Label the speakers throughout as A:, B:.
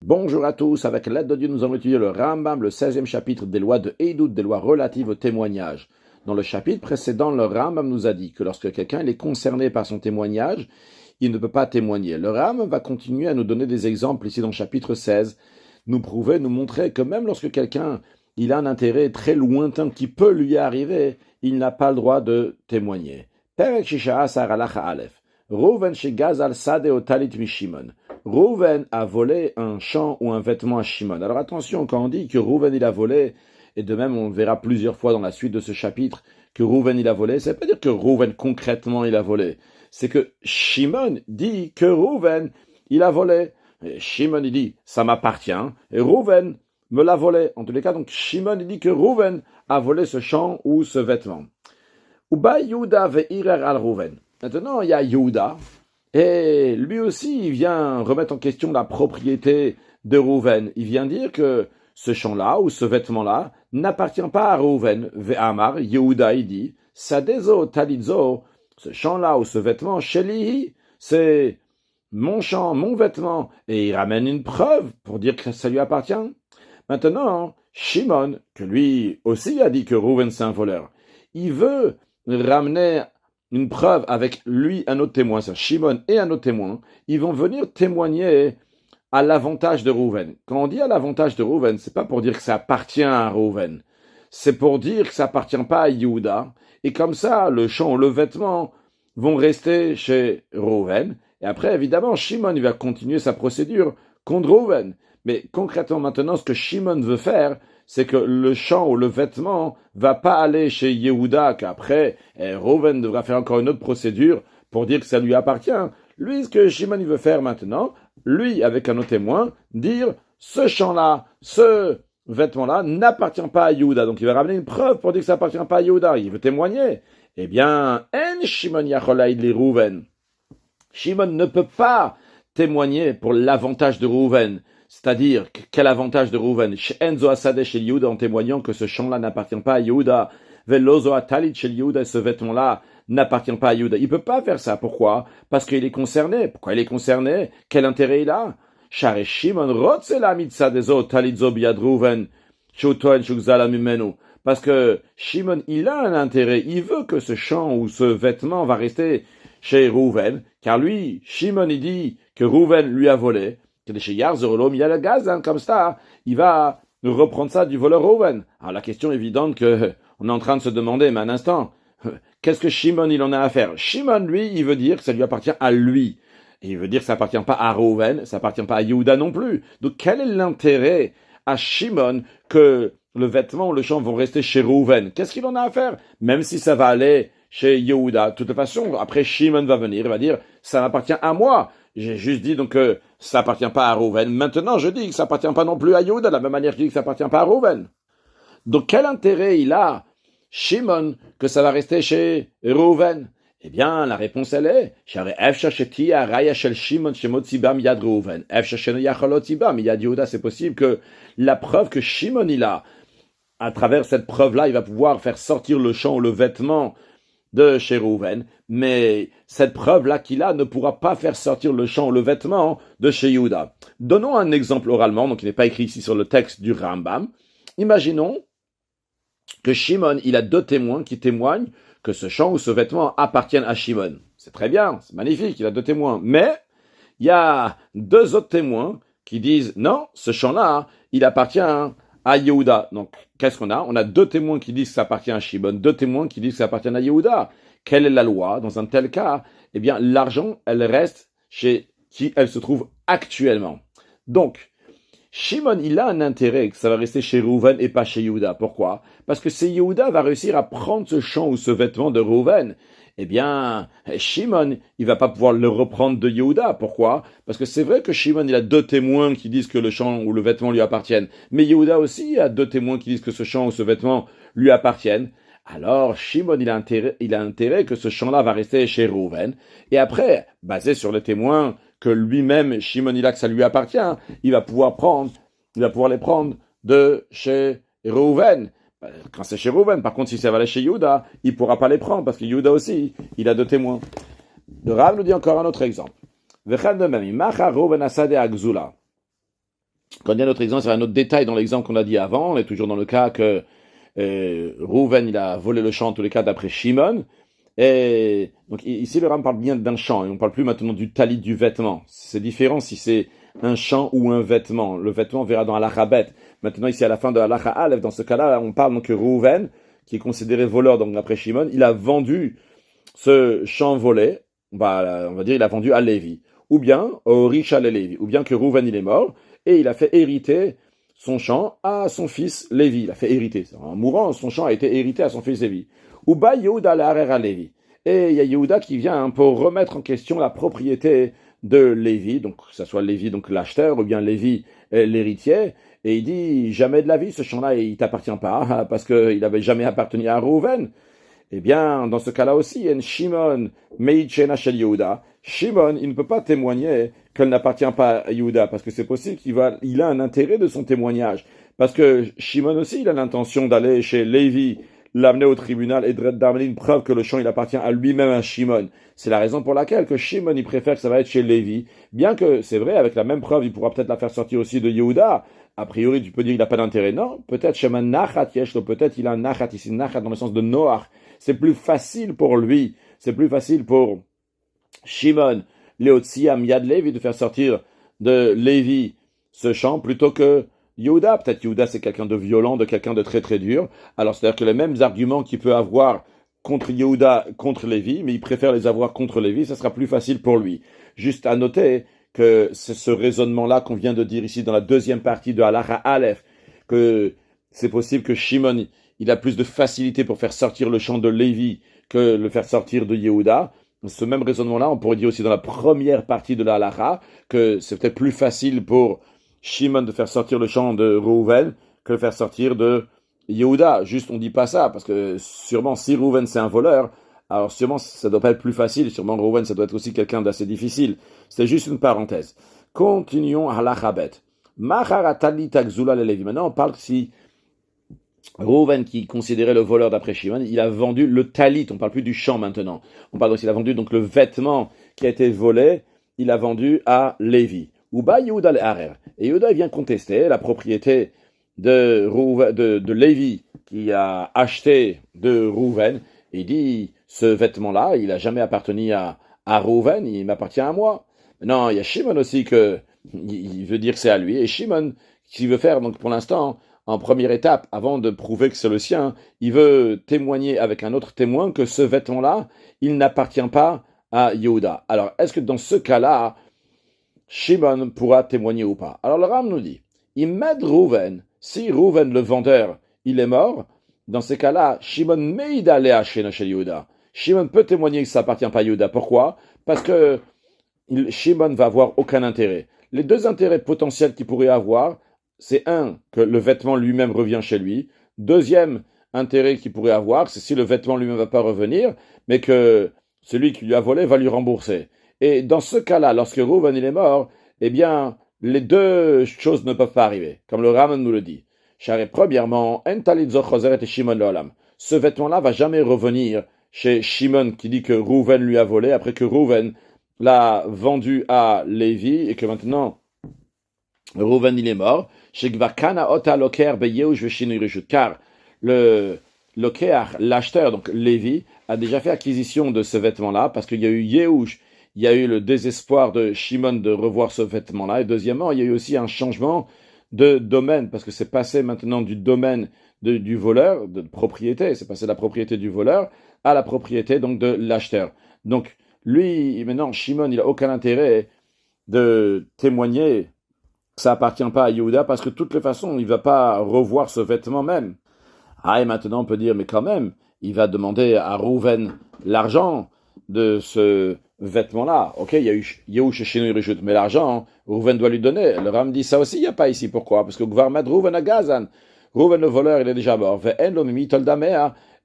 A: Bonjour à tous, avec l'aide de Dieu, nous allons étudier le Rambam, le 16e chapitre des lois de Eidout, des lois relatives au témoignage. Dans le chapitre précédent, le Rambam nous a dit que lorsque quelqu'un est concerné par son témoignage, il ne peut pas témoigner. Le Rambam va continuer à nous donner des exemples ici dans le chapitre 16, nous montrer que même lorsque quelqu'un il a un intérêt très lointain qui peut lui arriver, il n'a pas le droit de témoigner. Perek Shisha Asar Halacha Aleph. Rouven shegazal sade o talit mishimon. Rouven a volé un champ ou un vêtement à Shimon. Alors attention, quand on dit que Rouven il a volé, et de même on verra plusieurs fois dans la suite de ce chapitre que Rouven il a volé, ça ne veut pas dire que Rouven concrètement il a volé. C'est que Shimon dit que Rouven il a volé. Et Shimon il dit ça m'appartient, et Rouven me l'a volé. En tous les cas, donc Shimon il dit que Rouven a volé ce champ ou ce vêtement. Uba Yehuda ve'irer al Rouven. Maintenant, il y a Yehuda, et lui aussi, il vient remettre en question la propriété de Rouven. Il vient dire que ce champ-là, ou ce vêtement-là, n'appartient pas à Rouven. Ve'amar, Yehuda, il dit, Sadezo talizo, ce champ-là, ou ce vêtement, Shelihi, c'est mon champ, mon vêtement. Et il ramène une preuve pour dire que ça lui appartient. Maintenant, Shimon, que lui aussi a dit que Rouven c'est un voleur, il veut ramener une preuve avec lui un autre témoin, c'est Shimon et un autre témoin, ils vont venir témoigner à l'avantage de Rouven. Quand on dit à l'avantage de Rouven, c'est pas pour dire que ça appartient à Rouven, c'est pour dire que ça appartient pas à Yehuda, et comme ça, le champ ou le vêtement vont rester chez Rouven, et après, évidemment, Shimon il va continuer sa procédure contre Rouven. Mais concrètement maintenant, ce que Shimon veut faire, c'est que le champ ou le vêtement va pas aller chez Yehuda, qu'après, Rouven devra faire encore une autre procédure pour dire que ça lui appartient. Lui, ce que Shimon il veut faire maintenant, lui, avec un autre témoin, dire ce champ-là, ce vêtement-là n'appartient pas à Yehuda. Donc il va ramener une preuve pour dire que ça appartient pas à Yehuda. Il veut témoigner. Eh bien, en Shimon yacholaïd li Rouven. Shimon ne peut pas témoigner pour l'avantage de Rouven. C'est-à-dire, quel avantage de Rouven? Enzo Asadeh chez Yehuda en témoignant que ce champ-là n'appartient pas à Yehuda. Velozo Atalit chez Yehuda, ce vêtement-là n'appartient pas à Yehuda. Il peut pas faire ça. Pourquoi? Parce qu'il est concerné. Pourquoi il est concerné? Quel intérêt il a? Share Shimon rotzela mitzah dezo talitzo biad Rouven. Shutoen shugzala mimenu. Parce que Shimon, il a un intérêt. Il veut que ce champ ou ce vêtement va rester chez Rouven. Car lui, Shimon, il dit que Rouven lui a volé. Comme ça, il va reprendre ça du voleur Rouven. Alors la question évidente que on est en train de se demander, mais un instant, qu'est-ce que Shimon il en a à faire? Shimon, lui, il veut dire que ça lui appartient à lui. Et il veut dire que ça appartient pas à Rouven, ça appartient pas à Yehuda non plus. Donc quel est l'intérêt à Shimon que le vêtement ou le champ vont rester chez Rouven? Qu'est-ce qu'il en a à faire? Même si ça va aller chez Yehuda. De toute façon, après Shimon va venir, il va dire, ça m'appartient à moi. J'ai juste dit donc que ça appartient pas à Rouven. Maintenant, je dis que ça appartient pas non plus à Yehuda, de la même manière que je dis que ça appartient pas à Rouven. Donc, quel intérêt il a, Shimon, que ça va rester chez Rouven? Eh bien, la réponse, elle est, c'est possible que la preuve que Shimon il a, à travers cette preuve-là, il va pouvoir faire sortir le champ ou le vêtement de chez Rouven, mais cette preuve-là qu'il a ne pourra pas faire sortir le champ ou le vêtement de chez Yehuda. Donnons un exemple oralement, donc il n'est pas écrit ici sur le texte du Rambam. Imaginons que Shimon, il a deux témoins qui témoignent que ce champ ou ce vêtement appartiennent à Shimon. C'est très bien, c'est magnifique, il a deux témoins. Mais il y a deux autres témoins qui disent non, ce champ-là, il appartient à Yehuda. Donc, qu'est-ce qu'on a? On a deux témoins qui disent que ça appartient à Shimon, deux témoins qui disent que ça appartient à Yehuda. Quelle est la loi? Dans un tel cas, eh bien, l'argent, elle reste chez qui elle se trouve actuellement. Donc, Shimon, il a un intérêt que ça va rester chez Rouven et pas chez Yehuda. Pourquoi? Parce que c'est Yehuda va réussir à prendre ce champ ou ce vêtement de Rouven. Eh bien, Shimon, il va pas pouvoir le reprendre de Yehuda. Pourquoi? Parce que c'est vrai que Shimon, il a deux témoins qui disent que le champ ou le vêtement lui appartiennent. Mais Yehuda aussi a deux témoins qui disent que ce champ ou ce vêtement lui appartiennent. Alors, Shimon, il a intérêt que ce champ-là va rester chez Rouven. Et après, basé sur les témoins que lui-même, Shimon, il a que ça lui appartient, il va pouvoir les prendre de chez Rouven. Quand c'est chez Rouven, par contre, si ça va aller chez Yehuda, il ne pourra pas les prendre, parce que Yehuda aussi, il a deux témoins. Le Rav nous dit encore un autre exemple. Quand il y a un autre exemple, c'est un autre détail dans l'exemple qu'on a dit avant. On est toujours dans le cas que Rouven, il a volé le champ, en tous les cas, d'après Shimon. Et donc ici, le Ram parle bien d'un champ, et on parle plus maintenant du talit du vêtement. C'est différent si c'est un champ ou un vêtement. Le vêtement, on verra dans Alachabet. Maintenant, ici, à la fin de Alacha Aleph, dans ce cas-là, on parle donc que Rouven, qui est considéré voleur, donc d'après Shimon, il a vendu ce champ volé, on va dire, il a vendu à Lévi. Ou bien, au riche à Lévi. Ou bien que Rouven, il est mort, et il a fait hériter son champ à son fils Lévi. Il a fait hériter. En mourant, son champ a été hérité à son fils Lévi. Ou bah Yehuda l'Arer à Lévi. Et il y a Yehuda qui vient pour remettre en question la propriété de Lévi, donc que ce soit Lévi, donc l'acheteur, ou bien Lévi, l'héritier. Et il dit, jamais de la vie, ce champ-là, il t'appartient pas, parce qu'il n'avait jamais appartenu à Rouven. Eh bien, dans ce cas-là aussi, en Shimon, Meichena Shel Yehuda, Shimon, il ne peut pas témoigner qu'elle n'appartient pas à Yehuda, parce que c'est possible qu'il a un intérêt de son témoignage. Parce que Shimon aussi, il a l'intention d'aller chez Lévi, l'amener au tribunal et d'amener une preuve que le champ, il appartient à lui-même, à Shimon. C'est la raison pour laquelle que Shimon, il préfère que ça va être chez Lévi. Bien que, c'est vrai, avec la même preuve, il pourra peut-être la faire sortir aussi de Yehuda. A priori, tu peux dire qu'il n'a pas d'intérêt. Non, peut-être Shema Nachat Yeshlo, peut-être il a un Nachat, ici Nachat dans le sens de Noach. C'est plus facile pour lui, c'est plus facile pour Shimon, Léotziam, Yad Lévi, de faire sortir de Lévi ce champ plutôt que Yehuda. Peut-être Yehuda, c'est quelqu'un de violent, de quelqu'un de très très dur. Alors, c'est-à-dire que les mêmes arguments qu'il peut avoir contre Yehuda, contre Lévi, mais il préfère les avoir contre Lévi, ça sera plus facile pour lui. Juste à noter que c'est ce raisonnement-là qu'on vient de dire ici dans la deuxième partie de Halacha Aleph, que c'est possible que Shimon, il a plus de facilité pour faire sortir le champ de Lévi que le faire sortir de Yehuda. Ce même raisonnement-là, on pourrait dire aussi dans la première partie de la halacha, que c'est peut-être plus facile pour Shimon de faire sortir le champ de Reuven que de faire sortir de Yehuda. Juste, on dit pas ça, parce que sûrement, si Reuven c'est un voleur, alors sûrement, ça doit pas être plus facile. Sûrement, Reuven, ça doit être aussi quelqu'un d'assez difficile. C'est juste une parenthèse. Continuons à l'Achabet. Macharatali Tagzula le Lévi. Maintenant, on parle si Reuven, qui considérait le voleur d'après Shimon, il a vendu le talit. On parle plus du champ maintenant. On parle aussi, il a vendu donc le vêtement qui a été volé, il a vendu à Lévi. Uba Yehuda le-Harer. Et Yehuda vient contester la propriété de Lévi qui a acheté de Reuven. Il dit, ce vêtement-là, il n'a jamais appartenu à Reuven, il m'appartient à moi. Non, il y a Shimon aussi il veut dire que c'est à lui. Et Shimon, qui veut faire, donc pour l'instant, en première étape, avant de prouver que c'est le sien, il veut témoigner avec un autre témoin que ce vêtement-là, il n'appartient pas à Yehuda. Alors, est-ce que dans ce cas-là, Shimon pourra témoigner ou pas? Alors, le Ram nous dit, il m'aide Reuven. Si Reuven, le vendeur, il est mort, dans ces cas-là, Shimon meida le'ashena chez Yehuda. Shimon peut témoigner que ça appartient pas à Yehuda. Pourquoi? Parce que Shimon va avoir aucun intérêt. Les deux intérêts potentiels qu'il pourrait avoir, c'est un, que le vêtement lui-même revient chez lui. Deuxième intérêt qu'il pourrait avoir, c'est si le vêtement lui-même ne va pas revenir, mais que celui qui lui a volé va lui rembourser. Et dans ce cas-là, lorsque Reuven il est mort, eh bien, les deux choses ne peuvent pas arriver, comme le Raman nous le dit. Premièrement, ce vêtement-là va jamais revenir chez Shimon qui dit que Reuven lui a volé après que Reuven l'a vendu à Lévi et que maintenant Reuven il est mort. Car le loker, l'acheteur, donc Lévi, a déjà fait acquisition de ce vêtement-là parce qu'il y a eu Yehush, il y a eu le désespoir de Shimon de revoir ce vêtement-là. Et deuxièmement, il y a eu aussi un changement de domaine parce que c'est passé maintenant du domaine du voleur, de propriété, c'est passé de la propriété du voleur à la propriété donc de l'acheteur. Donc lui, maintenant, Shimon, il n'a aucun intérêt de témoigner que ça appartient pas à Yehuda parce que de toutes les façons, il va pas revoir ce vêtement même. Ah, et maintenant, on peut dire, mais quand même, il va demander à Reuven l'argent de ce vêtement-là. Ok, il y a eu Yehush chez nous, mais l'argent, Reuven doit lui donner. Le Ram dit ça aussi, il n'y a pas ici. Pourquoi? Parce que Gvarmad Reuven a Gazan. Reuven, le voleur, il est déjà mort.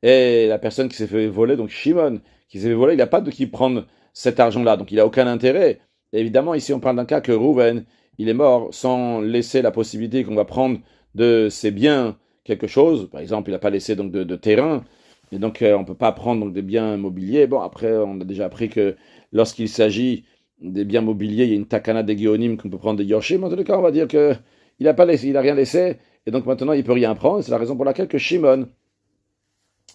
A: Et la personne qui s'est fait voler, donc Shimon, qui s'est fait voler, il n'a pas de qui prendre cet argent-là. Donc, il n'a aucun intérêt. Et évidemment, ici, on parle d'un cas que Reuven, il est mort sans laisser la possibilité qu'on va prendre de ses biens quelque chose. Par exemple, il n'a pas laissé donc de terrain. Et donc, on ne peut pas prendre donc, des biens mobiliers. Bon, après, on a déjà appris que lorsqu'il s'agit des biens mobiliers, il y a une takana des géonimes qu'on peut prendre des yorshim. En tout cas, on va dire qu'il il n'a pas laissé, il a rien laissé, et donc maintenant il peut rien prendre. C'est la raison pour laquelle que Shimon,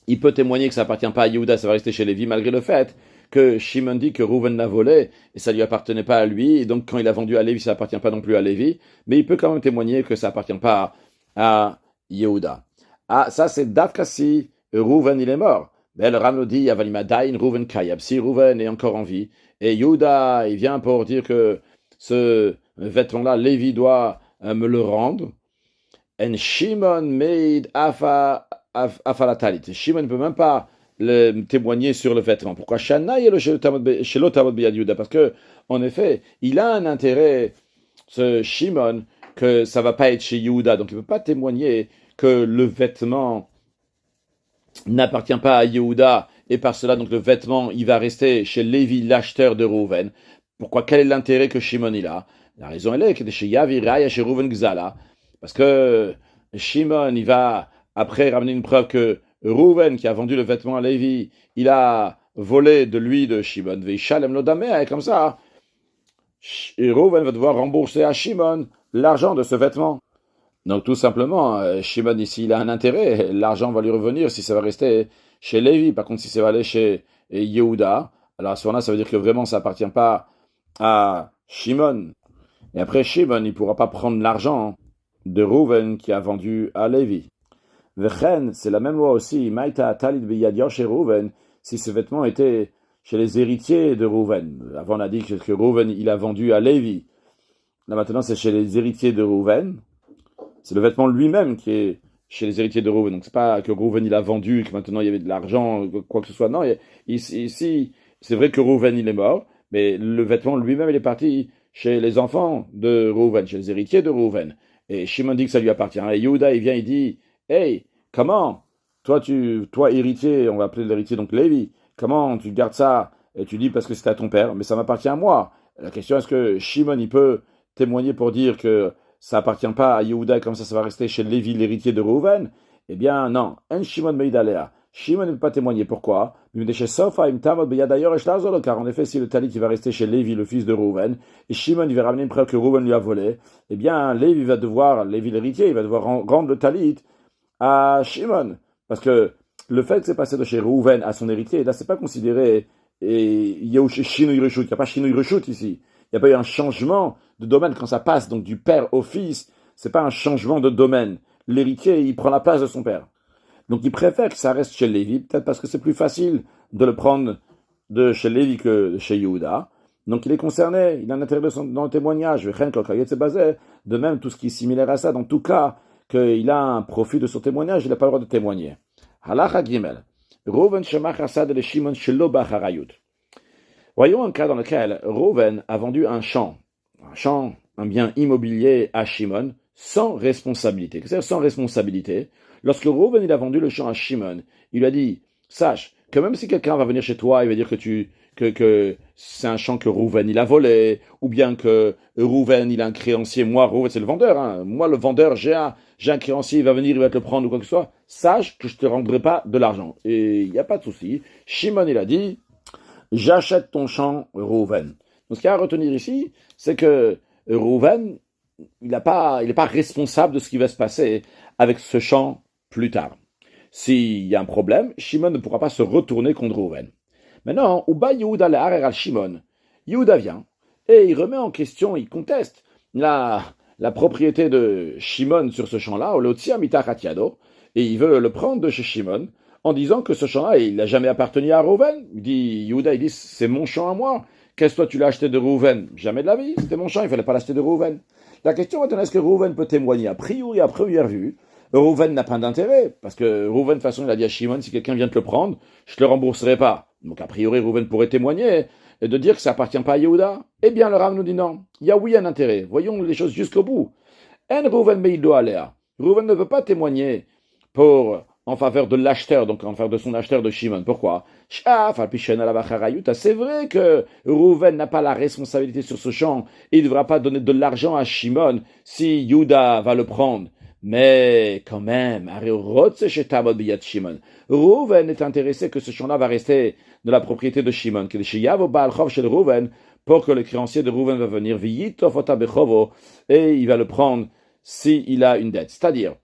A: il peut témoigner que ça appartient pas à Yehuda, ça va rester chez Lévi, malgré le fait que Shimon dit que Rouven l'a volé et ça lui appartenait pas à lui, et donc quand il a vendu à Lévi, ça appartient pas non plus à Lévi, mais il peut quand même témoigner que ça appartient pas à Yehuda. Ah, ça c'est Dafka si Rouven il est mort. Mais le Ram nous dit, Avalimadain Rouven Kayab, si Rouven est encore en vie, et Yehuda, il vient pour dire que ce vêtement-là, Lévi doit me le rendre. And Shimon made Afalatalit. Shimon ne peut même pas le témoigner sur le vêtement. Pourquoi Shana est chez l'Otamod Biyad Yehuda? Parce que, en effet, il a un intérêt, ce Shimon, que ça va pas être chez Yehuda. Donc il ne peut pas témoigner que le vêtement n'appartient pas à Yehuda, et par cela, donc le vêtement, il va rester chez Lévi, l'acheteur de Rouven. Pourquoi? Quel est l'intérêt que Shimon il a? La raison elle est que chez Yavi Raya, chez Rouven Gzala, parce que Shimon, il va après ramener une preuve que Rouven, qui a vendu le vêtement à Lévi, il a volé de lui de Shimon. Veishalem Lodamea, et comme ça, Rouven va devoir rembourser à Shimon l'argent de ce vêtement. Donc tout simplement, Shimon ici, il a un intérêt. L'argent va lui revenir si ça va rester chez Lévi. Par contre, si ça va aller chez Yehuda, alors à ce moment-là, ça veut dire que vraiment, ça appartient pas à Shimon. Et après, Shimon, il pourra pas prendre l'argent de Rouven qui a vendu à Lévi. Vechen, c'est la même loi aussi. Maïta talit biyad chez Rouven, si ce vêtement était chez les héritiers de Rouven. Avant, on a dit que Rouven, il a vendu à Lévi. Là, maintenant, c'est chez les héritiers de Rouven. C'est le vêtement lui-même qui est chez les héritiers de Rouven. Donc, c'est pas que Rouven, il a vendu, que maintenant, il y avait de l'argent, quoi que ce soit. Non, ici, c'est vrai que Rouven, il est mort, mais le vêtement lui-même, il est parti chez les enfants de Rouven, chez les héritiers de Rouven. Et Shimon dit que ça lui appartient. Et Yehuda, il vient, il dit, hey, comment, toi, héritier, on va appeler l'héritier donc Lévi, comment tu gardes ça? Et tu dis parce que c'était à ton père, mais ça m'appartient à moi. La question, est-ce que Shimon, il peut témoigner pour dire que ça appartient pas à Yehuda, comme ça va rester chez Lévi, l'héritier de Rouven? Eh bien, non. En Shimon meidalea. Shimon ne peut pas témoigner. Pourquoi? Car en effet, si le talit il va rester chez Lévi, le fils de Rouven, et Shimon il va ramener une preuve que Rouven lui a volé, eh bien, Lévi l'héritier, il va devoir rendre le talit à Shimon. Parce que le fait que c'est passé de chez Rouven à son héritier, là, c'est pas considéré, et il y a Shinui Reshut, il n'y a pas Shinui Reshut ici. Il n'y a pas eu un changement de domaine quand ça passe donc du père au fils. C'est pas un changement de domaine. L'héritier, il prend la place de son père. Donc il préfère que ça reste chez Lévi, peut-être parce que c'est plus facile de le prendre de chez Lévi que de chez Yehuda. Donc il est concerné, il a un intérêt dans le témoignage. De même, tout ce qui est similaire à ça, dans tout cas, qu'il a un profit de son témoignage, il n'a pas le droit de témoigner. Halacha Gimel. Rouven shemach asad le Shimon shelo b'acharayut. Voyons un cas dans lequel Rouven a vendu un champ, un bien immobilier à Shimon, sans responsabilité. Qu'est-ce que c'est sans responsabilité? Lorsque Rouven il a vendu le champ à Shimon, il lui a dit, sache que même si quelqu'un va venir chez toi, il va dire que c'est un champ que Rouven il a volé, ou bien que Rouven il a un créancier, moi Rouven c'est le vendeur, hein. Moi le vendeur j'ai un créancier, il va venir, il va te le prendre ou quoi que ce soit, sache que je te rendrai pas de l'argent. Et il n'y a pas de souci. Shimon il a dit, j'achète ton champ, Rouven. Donc ce qu'il y a à retenir ici, c'est que Rouven, il n'est pas responsable de ce qui va se passer avec ce champ plus tard. S'il y a un problème, Shimon ne pourra pas se retourner contre Rouven. Maintenant, Uba Yehuda le'arer al Shimon. Yehuda vient et il remet en question, il conteste la propriété de Shimon sur ce champ-là, et il veut le prendre de chez Shimon en disant que ce champ-là, il n'a jamais appartenu à Rouven. Il dit, Yehuda, il dit, c'est mon champ à moi. Qu'est-ce que toi tu l'as acheté de Rouven? Jamais de la vie, c'était mon champ, il ne fallait pas l'acheter de Rouven. La question maintenant, est-ce que Rouven peut témoigner? A priori, à première vue, Rouven n'a pas d'intérêt, parce que Rouven, de toute façon, il a dit à Shimon, si quelqu'un vient te le prendre, je ne te le rembourserai pas. Donc a priori, Rouven pourrait témoigner et de dire que ça appartient pas à Yehuda. Eh bien, le Rav nous dit non. Il y a oui un intérêt. Voyons les choses jusqu'au bout. En Rouven meido alea. Rouven ne veut pas témoigner en faveur de l'acheteur, donc en faveur de son acheteur de Shimon. Pourquoi? C'est vrai que Rouven n'a pas la responsabilité sur ce champ et il ne devra pas donner de l'argent à Shimon si Yehuda va le prendre. Mais quand même, Rouven est intéressé que ce champ-là va rester de la propriété de Shimon, pour que le créancier de Rouven va venir, et il va le prendre s'il a une dette. C'est-à-dire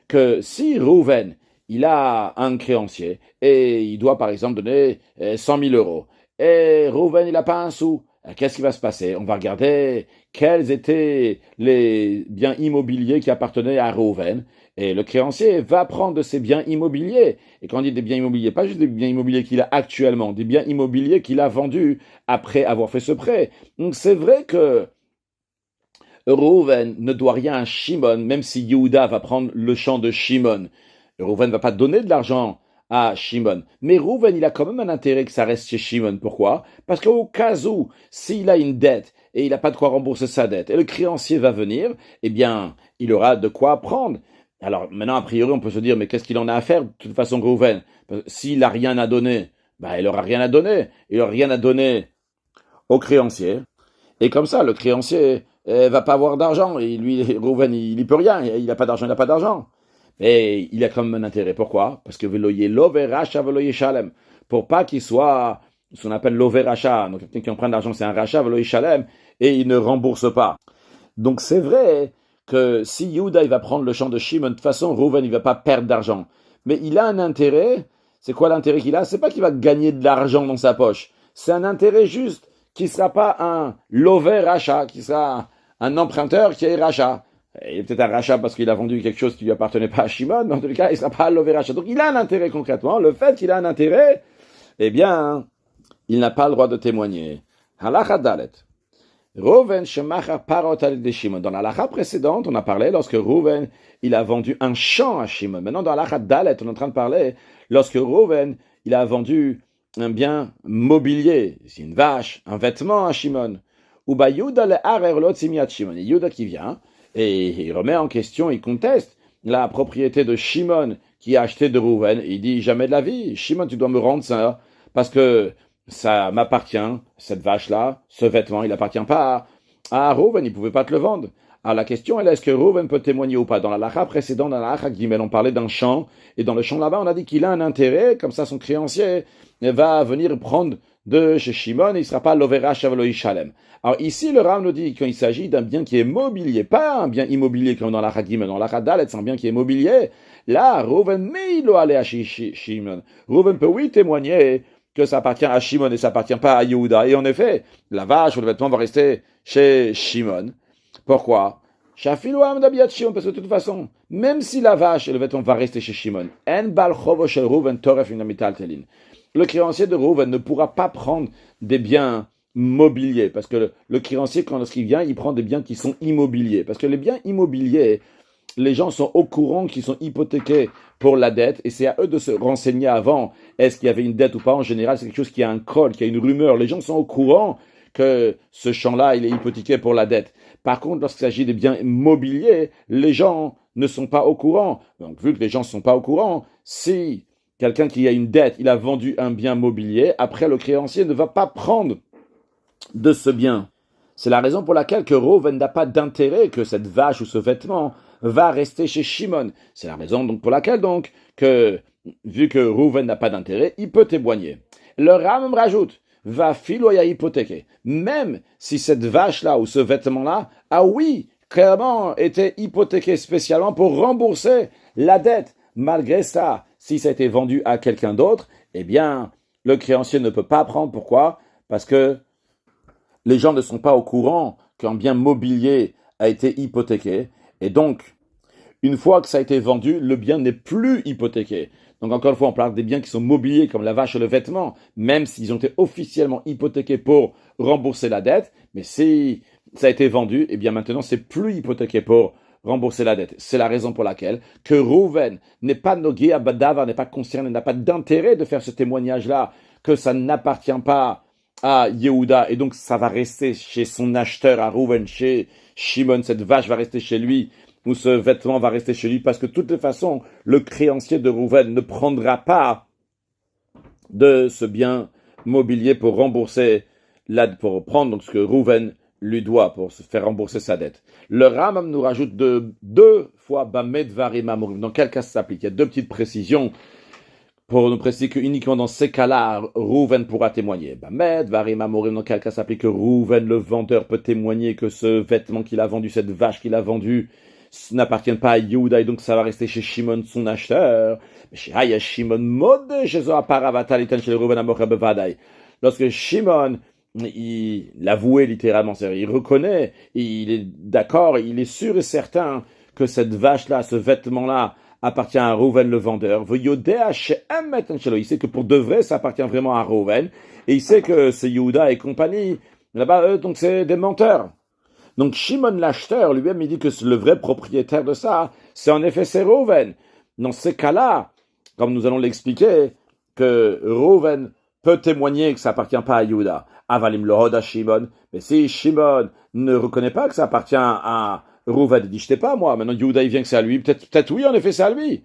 A: que si Reuven, il a un créancier et il doit par exemple donner 100 000 euros, et Reuven, il n'a pas un sou, qu'est-ce qui va se passer? On va regarder quels étaient les biens immobiliers qui appartenaient à Reuven, et le créancier va prendre de ces biens immobiliers. Et quand on dit des biens immobiliers, pas juste des biens immobiliers qu'il a actuellement, des biens immobiliers qu'il a vendus après avoir fait ce prêt. Donc c'est vrai que Reuven ne doit rien à Shimon, même si Yehuda va prendre le champ de Shimon. Reuven ne va pas donner de l'argent à Shimon. Mais Reuven, il a quand même un intérêt que ça reste chez Shimon. Pourquoi? Parce qu'au cas où, s'il a une dette et il n'a pas de quoi rembourser sa dette, et le créancier va venir, eh bien, il aura de quoi prendre. Alors maintenant, a priori, on peut se dire, mais qu'est-ce qu'il en a à faire de toute façon, Reuven? S'il n'a rien à donner, bah, il n'aura rien à donner. Il n'aura rien à donner au créancier. Et comme ça, le créancier va pas avoir d'argent. Et lui, Reuven, il n'y peut rien. Il n'a pas d'argent, il n'a pas d'argent. Mais il a quand même un intérêt. Pourquoi? Parce que veloye l'overacha, veloye shalem. Pour pas qu'il soit ce qu'on appelle l'overacha. Donc quelqu'un qui en prend de l'argent, c'est un rachat, veloye shalem, et il ne rembourse pas. Donc c'est vrai que si Yehuda il va prendre le champ de Shimon, de toute façon, Reuven il va pas perdre d'argent. Mais il a un intérêt. C'est quoi l'intérêt qu'il a? C'est pas qu'il va gagner de l'argent dans sa poche. C'est un intérêt juste qui ne sera pas un lover rachat, qui sera un emprunteur qui est rachat. Il est peut-être un rachat parce qu'il a vendu quelque chose qui ne lui appartenait pas à Shimon, mais en tout cas, il ne sera pas un lover rachat. Donc il a un intérêt concrètement. Le fait qu'il a un intérêt, eh bien, il n'a pas le droit de témoigner. Halacha dalet. Reuven shemachar parot al de Shimon. Dans la halacha précédente, on a parlé lorsque Reuven, il a vendu un champ à Shimon. Maintenant, dans la halacha dalet, on est en train de parler lorsque Reuven, il a vendu un bien mobilier, c'est une vache, un vêtement à Shimon. Ou bah Yehuda le harer lo tzimiat Shimon. Et Yehuda qui vient et il remet en question, il conteste la propriété de Shimon qui a acheté de Reuven. Il dit jamais de la vie, Shimon, tu dois me rendre ça parce que ça m'appartient, cette vache-là, ce vêtement, il n'appartient pas à Reuven, il ne pouvait pas te le vendre. Alors la question est, est-ce que Reuven peut témoigner ou pas? Dans la lacha précédente, dans la lacha Gimel, on parlait d'un champ, et dans le champ là-bas, on a dit qu'il a un intérêt, comme ça son créancier va venir prendre de chez Shimon, et il ne sera pas l'overa shavelo shalem. Alors ici, le Ram nous dit qu'il s'agit d'un bien qui est mobilier, pas un bien immobilier comme dans la lacha Gimel, dans la lacha Dalet, c'est un bien qui est mobilier. Là, Reuven, mais il doit aller à Shimon. Reuven peut oui témoigner que ça appartient à Shimon et ça appartient pas à Yehuda. Et en effet, la vache ou le vêtement va rester chez Shimon. Pourquoi? Parce que de toute façon, même si la vache et le vêtement va rester chez Shimon, le créancier de Reuven ne pourra pas prendre des biens mobiliers. Parce que le créancier, lorsqu'il vient, il prend des biens qui sont immobiliers. Parce que les biens immobiliers, les gens sont au courant qu'ils sont hypothéqués pour la dette et c'est à eux de se renseigner avant est-ce qu'il y avait une dette ou pas. En général, c'est quelque chose qui a un col, qui a une rumeur. Les gens sont au courant que ce champ-là, il est hypothéqué pour la dette. Par contre, lorsqu'il s'agit des biens mobiliers, les gens ne sont pas au courant. Donc, vu que les gens ne sont pas au courant, si quelqu'un qui a une dette, il a vendu un bien mobilier, après le créancier ne va pas prendre de ce bien. C'est la raison pour laquelle que Reuven n'a pas d'intérêt que cette vache ou ce vêtement va rester chez Shimon. C'est la raison donc pour laquelle donc que vu que Reuven n'a pas d'intérêt, il peut témoigner. Le Ram rajoute va filoya hypothéquer. Même si cette vache-là ou ce vêtement-là a oui clairement été hypothéqué spécialement pour rembourser la dette. Malgré ça, si ça a été vendu à quelqu'un d'autre, eh bien le créancier ne peut pas prendre. Pourquoi? Parce que les gens ne sont pas au courant qu'un bien mobilier a été hypothéqué. Et donc, une fois que ça a été vendu, le bien n'est plus hypothéqué. Donc encore une fois, on parle des biens qui sont mobiliers comme la vache et le vêtement, même s'ils ont été officiellement hypothéqués pour rembourser la dette. Mais si ça a été vendu, eh bien maintenant, c'est plus hypothéqué pour rembourser la dette. C'est la raison pour laquelle que Reuven n'est pas nogué à Badavar, n'est pas concerné, n'a pas d'intérêt de faire ce témoignage-là, que ça n'appartient pas à Yehuda, et donc ça va rester chez son acheteur à Reuven, chez Shimon, cette vache va rester chez lui, ou ce vêtement va rester chez lui, parce que de toutes les façons, le créancier de Reuven ne prendra pas de ce bien mobilier pour rembourser, pour prendre donc ce que Reuven lui doit, pour se faire rembourser sa dette. Le Rambam nous rajoute deux fois Bamed Varim Amorim. Dans quel cas ça s'applique? Il y a deux petites précisions pour nous préciser que uniquement dans ces cas-là, Reuven pourra témoigner. Bamed, Varim Amorim, dans quel cas ça s'applique que Reuven, le vendeur, peut témoigner que ce vêtement qu'il a vendu, cette vache qu'il a vendue, n'appartiennent pas à Yehuda et donc ça va rester chez Shimon, son acheteur. Mais Shimon mode chez lorsque Shimon, il l'avouait littéralement, c'est-à-dire il reconnaît, il est d'accord, il est sûr et certain que cette vache-là, ce vêtement-là, appartient à Reuven le vendeur. Il sait que pour de vrai, ça appartient vraiment à Reuven. Et il sait que c'est Yehuda et compagnie. Là-bas, eux, donc c'est des menteurs. Donc Shimon l'acheteur, lui-même, il dit que le vrai propriétaire de ça, c'est en effet c'est Reuven. Dans ces cas-là, comme nous allons l'expliquer, que Reuven peut témoigner que ça appartient pas à Yehuda. Avalim lohod à Shimon. Mais si Shimon ne reconnaît pas que ça appartient à Reuven, il dit, je sais pas, moi, maintenant Yehuda, il vient que c'est à lui. Peut-être oui, en effet, c'est à lui.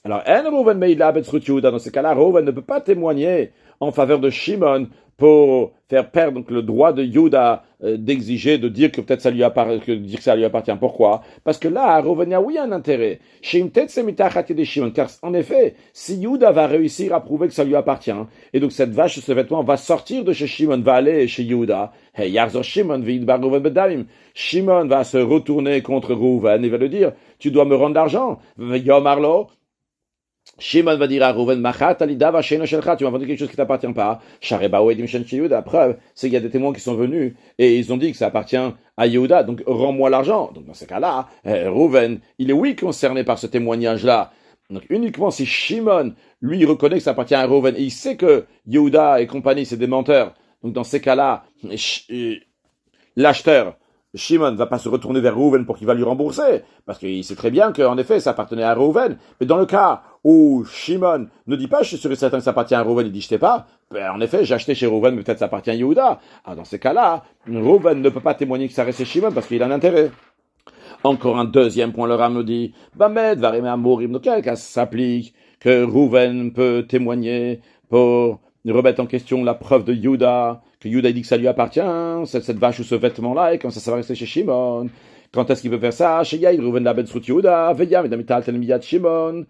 A: Alors, en Reuven meidla betzrut Yehuda. Dans ce cas-là, Reuven ne peut pas témoigner en faveur de Shimon pour faire perdre donc, le droit de Yehuda d'exiger, de dire que peut-être ça lui appartient. Pourquoi? Parce que là, Reuven, il y a oui un intérêt. Car en effet, si Yehuda va réussir à prouver que ça lui appartient, et donc cette vache, ce vêtement va sortir de chez Shimon, va aller chez Yehuda, Shimon va se retourner contre Reuven et va lui dire, tu dois me rendre l'argent. Shimon va dire à Reuven, tu m'as vendu quelque chose qui t'appartient pas. La preuve, c'est qu'il y a des témoins qui sont venus et ils ont dit que ça appartient à Yehuda, donc rends-moi l'argent. Donc dans ce cas-là, Reuven, il est oui concerné par ce témoignage-là. Donc uniquement si Shimon, lui, reconnaît que ça appartient à Reuven et il sait que Yehuda et compagnie, c'est des menteurs. Donc dans ces cas-là, l'acheteur, Shimon va pas se retourner vers Reuven pour qu'il va lui rembourser, parce qu'il sait très bien qu'en effet, ça appartenait à Reuven. Mais dans le cas où Shimon ne dit pas, je suis sûr et certain que ça appartient à Reuven, il dit, je sais pas, ben, en effet, j'ai acheté chez Reuven, mais peut-être ça appartient à Yehuda. Ah, dans ces cas-là, Reuven ne peut pas témoigner que ça reste chez Shimon, parce qu'il a un intérêt. Encore un deuxième point, le Ram nous dit, Bamed, Varim Amorim, dans quel cas ça s'applique que Reuven peut témoigner pour remettre en question la preuve de Yehuda, que Yehuda dit que ça lui appartient, cette vache ou ce vêtement-là, et quand ça va rester chez Shimon. Quand est-ce qu'il peut faire ça? Chez Yair, Reuven la ben srut Yehuda, Veyam, Edamital, Telmiyat Shimon.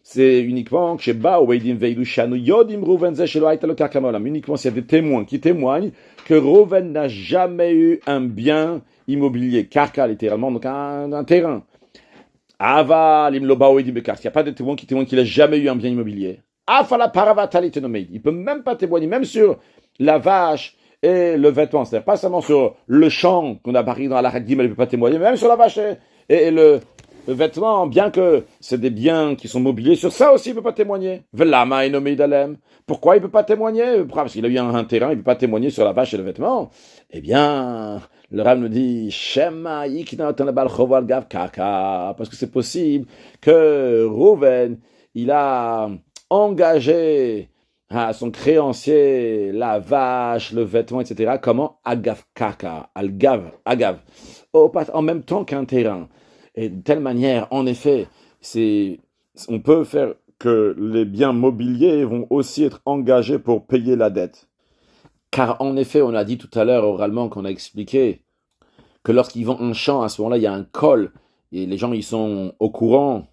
A: C'est uniquement chez Ba, Weidim, Veidu, Shanu, Yodim, Reuven, Zeshelo, Aitalo, Kakamolam. Uniquement s'il y a des témoins qui témoignent que Reuven n'a jamais eu un bien immobilier, Karka, littéralement, donc un terrain. Ava, Limloba, Weidim, Bekar. Il n'y a pas de témoins qui témoignent qu'il n'a jamais eu un bien immobilier. Afala, Paravatali, Tenomei. Il peut même pas témoigner, même sur la vache et le vêtement, c'est-à-dire pas seulement sur le champ qu'on a barré dans la Hagdim, elle ne peut pas témoigner, mais même sur la vache et le vêtement, bien que c'est des biens qui sont mobiliers, sur ça aussi il ne peut pas témoigner. Velama enomi dalem. Pourquoi il ne peut pas témoigner? Parce qu'il a eu un terrain, il ne peut pas témoigner sur la vache et le vêtement. Eh bien, le Rav nous dit, Shema yikna tanabal choval gav kaka, parce que c'est possible que Reuven, il a engagé à son créancier, la vache, le vêtement, etc. Comment? Agav kaka, agav, en même temps qu'un terrain. Et de telle manière, en effet, on peut faire que les biens mobiliers vont aussi être engagés pour payer la dette. Car en effet, on a dit tout à l'heure oralement qu'on a expliqué que lorsqu'ils vendent un champ, à ce moment-là, il y a un col, et les gens, ils sont au courant,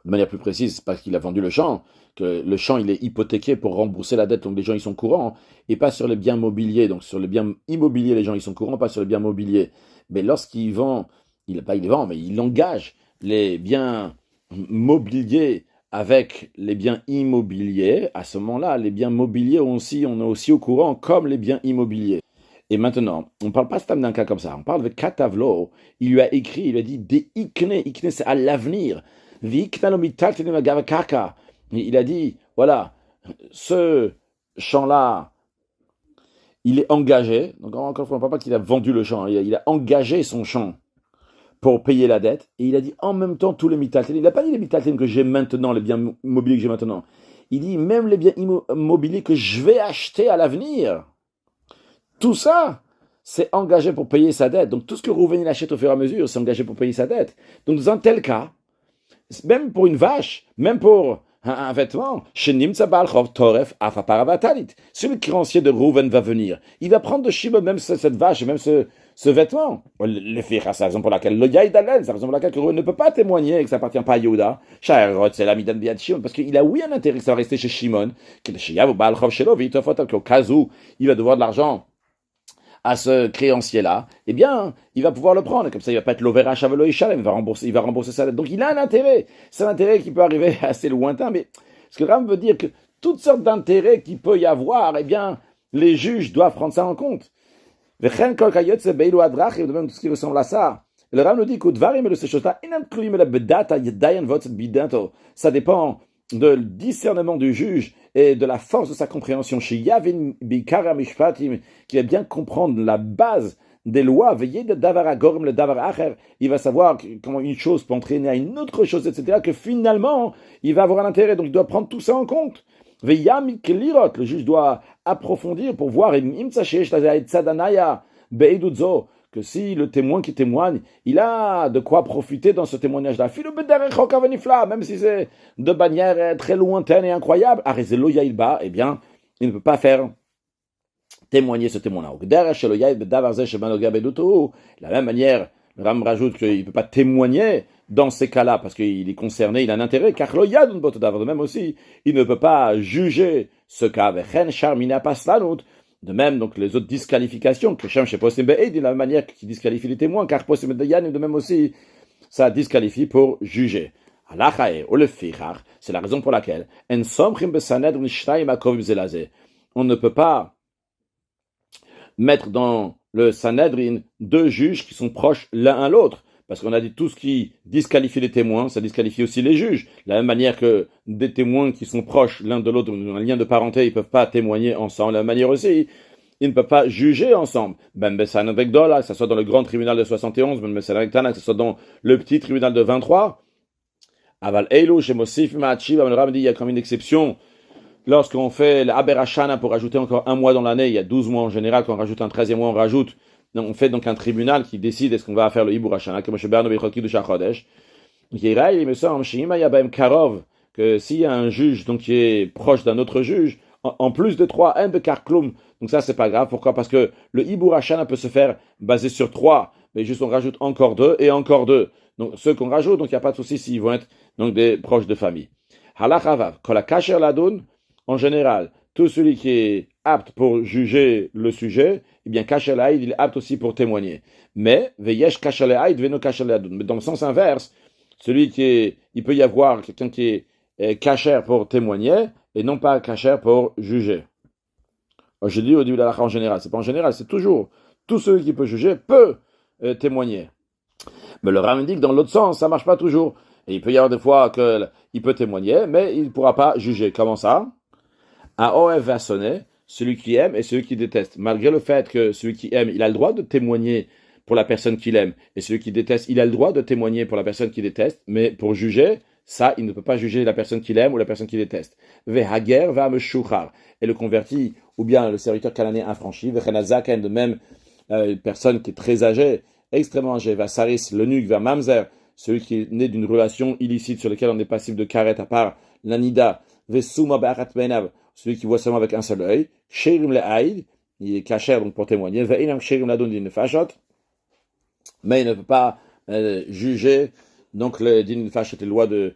A: de manière plus précise, parce qu'il a vendu le champ, que le champ, il est hypothéqué pour rembourser la dette, donc les gens, ils sont courants, et pas sur les biens mobiliers. Donc sur les biens immobiliers, les gens, ils sont courants, pas sur les biens mobiliers. Mais lorsqu'il vend, mais il engage les biens mobiliers avec les biens immobiliers. À ce moment-là, les biens mobiliers on est aussi au courant comme les biens immobiliers. Et maintenant, on ne parle pas d'un cas comme ça, on parle de Katavlo. Il lui a écrit, il lui a dit des ikne c'est à l'avenir. Il a dit, voilà, ce champ-là, il est engagé. Donc encore une fois, on ne parle pas qu'il a vendu le champ, il a engagé son champ pour payer la dette. Et il a dit en même temps tous les mitalten. Il n'a pas dit les mitalten que j'ai maintenant, les biens immobiliers que j'ai maintenant. Il dit même les biens immobiliers que je vais acheter à l'avenir. Tout ça, c'est engagé pour payer sa dette. Donc tout ce que Reuven il achète au fur et à mesure, c'est engagé pour payer sa dette. Donc dans un tel cas, même pour une vache, même pour un vêtement, si le créancier de Reuven va venir, il va prendre de Shimon même cette vache, même ce vêtement. Le fait, c'est la raison pour laquelle le Yaïd Alel, c'est la raison pour laquelle Reuven ne peut pas témoigner que ça appartient pas à Yehuda. C'est la Midan Biad Shimon, parce qu'il a oui un intérêt que ça va rester chez Shimon, qu'au cas où il va devoir de l'argent à ce créancier-là, eh bien, il va pouvoir le prendre. Comme ça, il va pas être l'overa chavelo ishalem, il va rembourser sa dette. Donc, il a un intérêt. C'est un intérêt qui peut arriver assez lointain, mais ce que Ram veut dire que toutes sortes d'intérêts qu'il peut y avoir, eh bien, les juges doivent prendre ça en compte. De même, tout ce qui ressemble à ça. Le Ram nous dit que ces choses-là, ça dépend de discernement du juge et de la force de sa compréhension. Qui va bien comprendre la base des lois, il va savoir comment une chose peut entraîner à une autre chose, etc., que finalement, il va avoir un intérêt. Donc, il doit prendre tout ça en compte. Le juge doit approfondir pour voir que si le témoin qui témoigne, il a de quoi profiter dans ce témoignage-là, même si c'est de manière très lointaine et incroyable, eh bien, il ne peut pas faire témoigner ce témoin-là. De la même manière, le Ram rajoute qu'il ne peut pas témoigner dans ces cas-là parce qu'il est concerné, il a un intérêt, car de même aussi, il ne peut pas juger ce cas. De même, donc, les autres disqualifications, que Shem Sheposim Be'ed, de la même manière qu'il disqualifie les témoins, car Posim Dayan, de même aussi, ça disqualifie pour juger. C'est la raison pour laquelle on ne peut pas mettre dans le Sanhedrin deux juges qui sont proches l'un à l'autre. Parce qu'on a dit tout ce qui disqualifie les témoins, ça disqualifie aussi les juges. De la même manière que des témoins qui sont proches l'un de l'autre, dans un lien de parenté, ils ne peuvent pas témoigner ensemble. De la même manière aussi, ils ne peuvent pas juger ensemble. Ben Bessan avec Dola, que ce soit dans le grand tribunal de 71, Ben Bessan avec Tana, que ce soit dans le petit tribunal de 23. Aval Eilu, chez Mosif, Machi, Ben Ram dit, il y a comme une exception. Lorsqu'on fait l'Aberashana pour rajouter encore un mois dans l'année, il y a 12 mois en général, quand on rajoute un 13e mois, on fait donc un tribunal qui décide est-ce qu'on va faire le Hibur Hashana, comme M. Berno Bechotki de Shachodesh. Il me semble, que s'il y a un juge donc, qui est proche d'un autre juge, en plus de 3, un Bekar Klum, donc ça c'est pas grave. Pourquoi? Parce que le Hibur Hashana peut se faire basé sur 3, mais juste on rajoute encore 2 et encore 2. Donc ceux qu'on rajoute, donc il n'y a pas de souci s'ils vont être donc, des proches de famille. Halachavav, Kola Kasher Ladoun, en général, tout celui qui est apte pour juger le sujet, eh bien, Kasher Laïd, il est apte aussi pour témoigner. Mais, Veyesh Kasher Laïd, Veno Kasher Ladoun. Mais dans le sens inverse, celui qui est, il peut y avoir quelqu'un qui est Kasher pour témoigner et non pas Kasher pour juger. Je dis au début de la en général, c'est pas en général, c'est toujours, tout celui qui peut juger peut témoigner. Mais le Ram dit que dans l'autre sens, ça marche pas toujours. Et il peut y avoir des fois qu'il peut témoigner, mais il ne pourra pas juger. Comment ça? À OF va sonner, celui qui aime et celui qui déteste. Malgré le fait que celui qui aime, il a le droit de témoigner pour la personne qu'il aime, et celui qui déteste, il a le droit de témoigner pour la personne qu'il déteste, mais pour juger, ça, il ne peut pas juger la personne qu'il aime ou la personne qu'il déteste. Vehager va me shuchar. Et le converti, ou bien le serviteur cananéen affranchi, vechenazaken, de même, une personne qui est très âgée, extrêmement âgée, va saris, l'eunuque, va mamzer, celui qui est né d'une relation illicite sur laquelle on est passif de karet, à part l'anida, vesuma ba'arat benav, celui qui voit seulement avec un seul œil, sherim le'aïd, il est caché donc pour témoigner, ve'inam sherim ladon din fashot, mais il ne peut pas juger, donc le din fashot, les lois de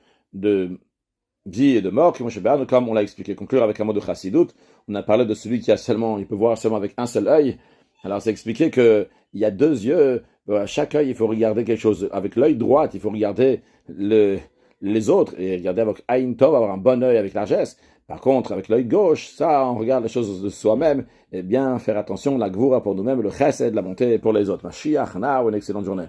A: vie et de mort, comme on l'a expliqué. Conclure avec un mot de chassidut, on a parlé de celui qui a seulement, il peut voir seulement avec un seul œil. Alors c'est expliqué que il y a deux yeux, à chaque œil il faut regarder quelque chose. Avec l'œil droit, il faut regarder les autres et regarder avec Aïn Tov, avoir un bon œil avec largesse. Par contre, avec l'œil gauche, ça, on regarde les choses de soi-même et bien faire attention, la gvoura pour nous-mêmes, le chesed, la bonté pour les autres. Mashiach, na, ou une excellente journée.